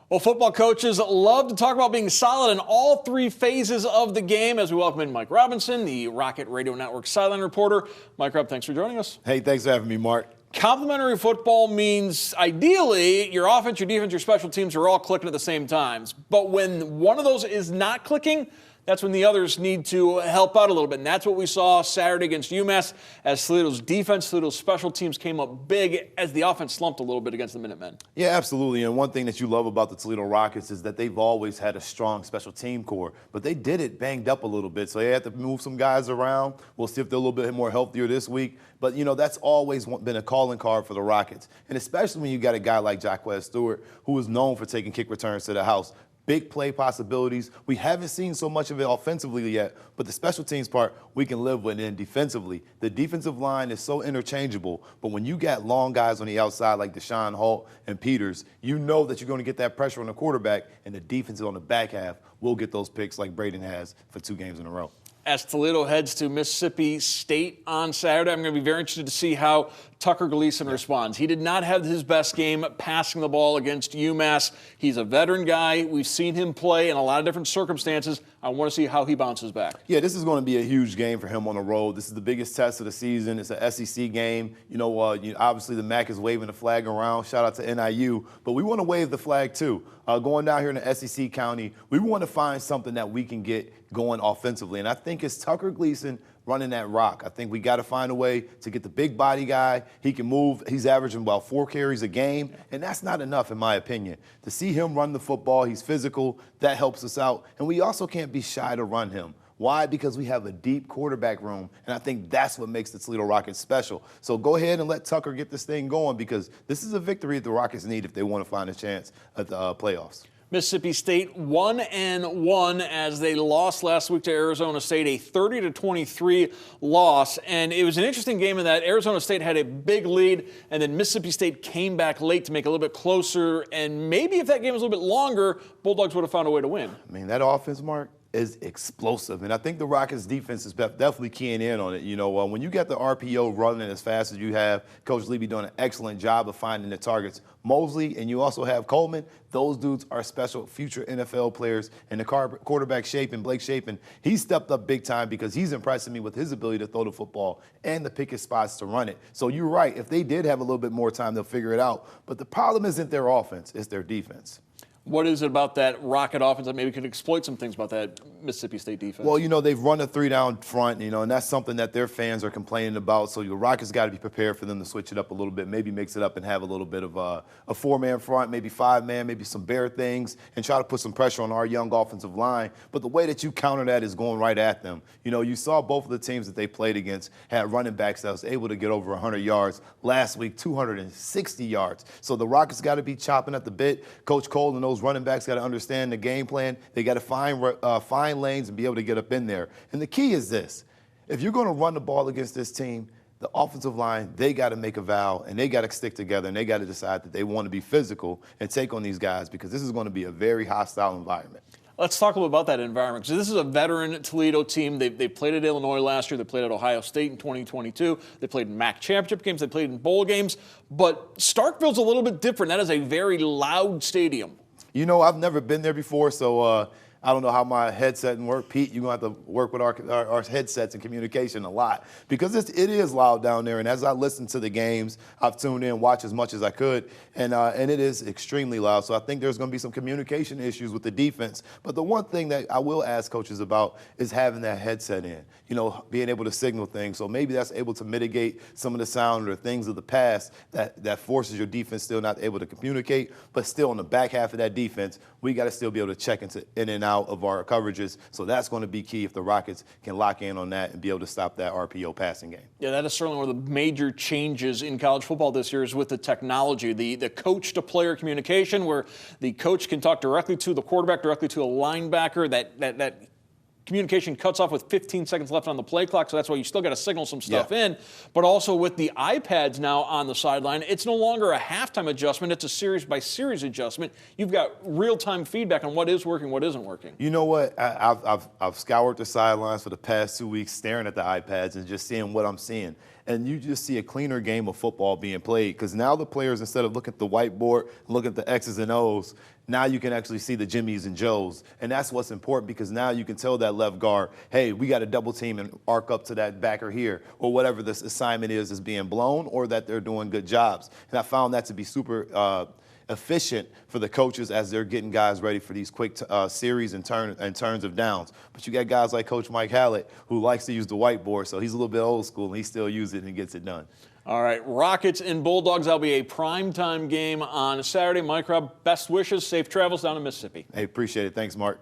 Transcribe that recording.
Well, football coaches love to talk about being solid in all three phases of the game as we welcome in Mike Robinson, the Rocket Radio Network sideline reporter. Mike Rob, thanks for joining us. Hey, thanks for having me, Mark. Complementary football means ideally your offense, your defense, your special teams are all clicking at the same times. But when one of those is not clicking, that's when the others need to help out a little bit. And that's what we saw Saturday against UMass as Toledo's defense, Toledo's special teams came up big as the offense slumped a little bit against the Minutemen. Yeah, absolutely. And one thing that you love about the Toledo Rockets is that they've always had a strong special team core, but they did it banged up a little bit. So they had to move some guys around. We'll see if they're a little bit more healthier this week. But, you know, that's always been a calling card for the Rockets. And especially when you got a guy like Jaquez Stewart, who is known for taking kick returns to the house. Big play possibilities. We haven't seen so much of it offensively yet, but the special teams part we can live with. And defensively, the defensive line is so interchangeable, but when you got long guys on the outside like Deshaun Holt and Peters, you know that you're going to get that pressure on the quarterback, and the defense on the back half will get those picks like Braden has for 2 games in a row. As Toledo heads to Mississippi State on Saturday, I'm going to be very interested to see how Tucker Gleason responds. He did not have his best game passing the ball against UMass. He's a veteran guy. We've seen him play in a lot of different circumstances. I want to see how he bounces back. Yeah, this is going to be a huge game for him on the road. This is the biggest test of the season. It's an SEC game. Obviously the MAC is waving the flag around. Shout out to NIU. But we want to wave the flag too. Going down here in the SEC county, we want to find something that we can get going offensively. And I think it's Tucker Gleason running that rock. I think we got to find a way to get the big body guy. He can move. He's averaging about 4 carries a game, and that's not enough in my opinion. To see him run the football, he's physical. That helps us out. And we also can't be shy to run him. Why? Because we have a deep quarterback room, and I think that's what makes the Toledo Rockets special. So go ahead and let Tucker get this thing going, because this is a victory that the Rockets need if they want to find a chance at the playoffs. Mississippi State 1-1 as they lost last week to Arizona State, a 30-23 loss. And it was an interesting game in that Arizona State had a big lead, and then Mississippi State came back late to make it a little bit closer. And maybe if that game was a little bit longer, Bulldogs would have found a way to win. I mean, that offense, Mark, is explosive. And I think the Rockets defense is definitely keying in on it. You know, when you got the RPO running as fast as you have, Coach Levy doing an excellent job of finding the targets. Mosley, and you also have Coleman. Those dudes are special future NFL players. And the quarterback Shapen, Blake Shapen, he stepped up big time because he's impressing me with his ability to throw the football and to pick his spots to run it. So you're right. If they did have a little bit more time, they'll figure it out. But the problem isn't their offense, it's their defense. What is it about that Rocket offense that maybe could exploit some things about that Mississippi State defense? Well, you know, they've run a 3-down front, and that's something that their fans are complaining about. So the Rockets got to be prepared for them to switch it up a little bit, maybe mix it up and have a little bit of a 4-man front, maybe 5-man, maybe some bear things, and try to put some pressure on our young offensive line. But the way that you counter that is going right at them. You know, you saw both of the teams that they played against had running backs that was able to get over 100 yards. Last week, 260 yards. So the Rockets got to be chopping at the bit. Coach Cole and those running backs got to understand the game plan. They got to find lanes and be able to get up in there. And the key is this. If you're going to run the ball against this team, the offensive line, they got to make a vow, and they got to stick together, and they got to decide that they want to be physical and take on these guys, because this is going to be a very hostile environment. Let's talk a little about that environment. So this is a veteran Toledo team. They played at Illinois last year. They played at Ohio State in 2022. They played in MAC championship games. They played in bowl games. But Starkville's a little bit different. That is a very loud stadium. You know, I've never been there before, so I don't know how my headset works. Pete, you're going to have to work with our headsets and communication a lot, because it is loud down there. And as I listen to the games, I've tuned in, watched as much as I could, and it is extremely loud. So I think there's going to be some communication issues with the defense. But the one thing that I will ask coaches about is having that headset in, you know, being able to signal things. So maybe that's able to mitigate some of the sound or things of the past that forces your defense still not able to communicate. But still on the back half of that defense, we got to still be able to check in and out of our coverages. So that's going to be key if the Rockets can lock in on that and be able to stop that RPO passing game. Yeah, that is certainly one of the major changes in college football this year is with the technology, the coach-to-player communication, where the coach can talk directly to the quarterback, directly to a linebacker. That communication cuts off with 15 seconds left on the play clock, so that's why you still got to signal some stuff in. But also with the iPads now on the sideline, it's no longer a halftime adjustment. It's a series-by-series adjustment. You've got real-time feedback on what is working, what isn't working. You know what? I've scoured the sidelines for the past 2 weeks, staring at the iPads and just seeing what I'm seeing. and you just see a cleaner game of football being played because now the players, instead of looking at the whiteboard, look at the X's and O's, now you can actually see the Jimmies and Joes. And that's what's important because now you can tell that left guard, hey, we got to double team and arc up to that backer here, or whatever this assignment is being blown, or that they're doing good jobs. And I found that to be super efficient for the coaches as they're getting guys ready for these quick series and turns of downs. But you got guys like Coach Mike Hallett who likes to use the whiteboard, so he's a little bit old school and he still uses it and gets it done. All right, Rockets and Bulldogs. That'll be a primetime game on Saturday. Mike Robb, best wishes, safe travels down to Mississippi. Hey, appreciate it. Thanks, Mark.